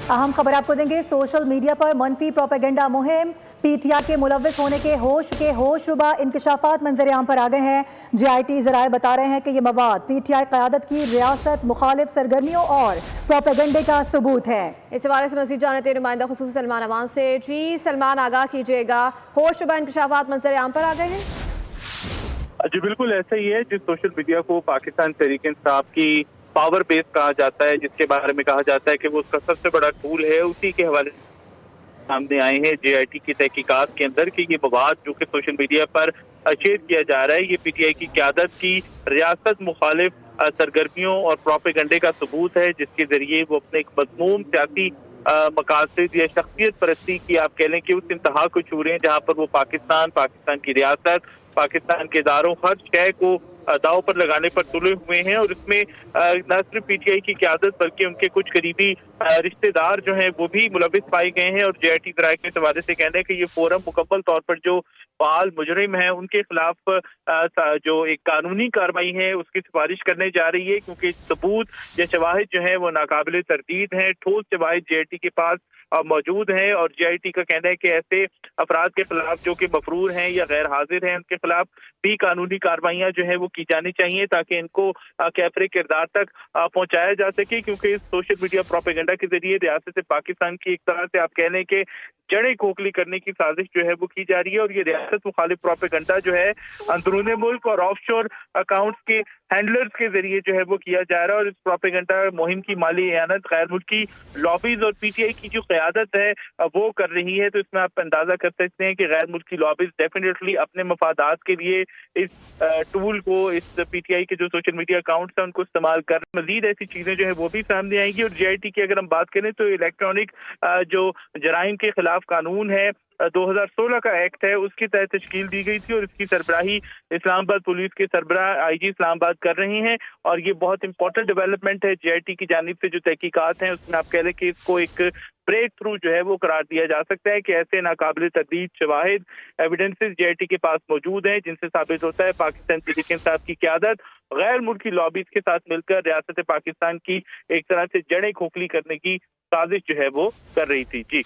अहम खबर आपको देंगे। सोशल मीडिया पर मनफी प्रोपेगेंडा मुहिम, पीटीआई के मुलविस होने के होशरुबा इंकशाफात मंजर आम पर आ गए हैं। JIT जराए बता रहे हैं कि ये मवाद पीटीआई क़यादत की रियासत मुखालिफ सरगर्मियों और प्रोपेगेंडे का सबूत है। इस हवाले से मज़ीद जानते नुमाइंदा खुसूसी सलमान अवान से। जी सलमान, आगाह कीजिएगा, होशरुबा इंकशाफात मंजर आम पर आ गए हैं? जी बिल्कुल ऐसा ही है। जिस सोशल मीडिया को पाकिस्तान तहरीक-ए-इंसाफ की पावर बेस कहा जाता है, जिसके बारे में कहा जाता है कि वो उसका सबसे बड़ा टूल है, उसी के हवाले सामने आए हैं JIT की तहकीकात के अंदर कि ये मवाद जो कि सोशल मीडिया पर शेयर किया जा रहा है, ये PTI की क़यादत की रियासत मुखालिफ सरगर्मियों और प्रोपेगेंडे का सबूत है, जिसके जरिए वो अपने एक मज़मूम सियासी मकासद या शख्सियत परस्ती की आप कह लें कि उस इंतहा को छू रहे हैं जहाँ पर वो पाकिस्तान की रियासत, पाकिस्तान के इदारों, हर शय को दाव पर लगाने पर तुले हुए हैं। और इसमें न सिर्फ PTI की क़यादत बल्कि उनके कुछ करीबी रिश्तेदार जो हैं वो भी मुलविस पाए गए हैं। और JIT ज़राए के हवाले से कहना है कि ये फोरम मुकम्मल तौर पर जो फाल मुजरिम है उनके खिलाफ जो एक कानूनी कार्रवाई है उसकी सिफारिश करने जा रही है, क्योंकि सबूत या शवाहिद जो है वो नाकाबिले तरदीद हैं। ठोस शवाहिद JIT के पास मौजूद हैं और JIT का कहना है कि ऐसे अफराद के खिलाफ जो कि मफरूर हैं या गैर हाजिर हैं, उनके खिलाफ भी कानूनी कार्रवाइयाँ जो है वो की जानी चाहिए ताकि इनको कैफरे किरदार तक पहुंचाया जा सके। क्योंकि इस सोशल मीडिया प्रोपेगेंडा के जरिए रियासत पाकिस्तान की एक तरह से आप कह लें कि जड़ें खोखली करने की साजिश जो है वो की जा रही है। और ये रियासत मुखालिफ प्रोपेगेंडा जो है अंदरूनी मुल्क और ऑफशोर अकाउंट्स के हैंडलर्स के जरिए जो है वो किया जा रहा है। और इस प्रोपेगेंडा मुहिम की माली एयानत गैर मुल्की लॉबीज और PTI की जो क़यादत है वो कर रही है। तो इसमें आप अंदाजा कर सकते हैं कि गैर मुल्की लॉबीज डेफिनेटली अपने मफादात के लिए इस टूल को, इस PTI के जो सोशल मीडिया अकाउंट्स हैं उनको इस्तेमाल कर मजीद ऐसी चीजें जो है वो भी सामने आएंगी। और JIT की अगर हम बात करें तो इलेक्ट्रॉनिक जो जराइम के खिलाफ कानून है 2016 का एक्ट है, उसके तहत तश्कील दी गई थी और इसकी सरबराही इस्लामाबाद पुलिस के सरबराह IG इस्लामाबाद कर रहे हैं। और ये बहुत इंपॉर्टेंट डेवलपमेंट है। JIT की जानिब से जो तहकीकात हैं उसमें आप कह लें कि इसको एक ब्रेक थ्रू जो है वो करार दिया जा सकता है कि ऐसे नाकाबिले तरदीद शवाहिद एविडेंसेस JIT के पास मौजूद हैं जिनसे साबित होता है पाकिस्तान तहरीक-ए-इंसाफ की क़यादत गैर मुल्की लॉबीज के साथ मिलकर रियासत पाकिस्तान की एक तरह से जड़ें खोखली करने की साजिश जो है वो कर रही थी। जी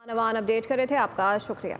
अवान अपडेट कर रहे थे, आपका शुक्रिया।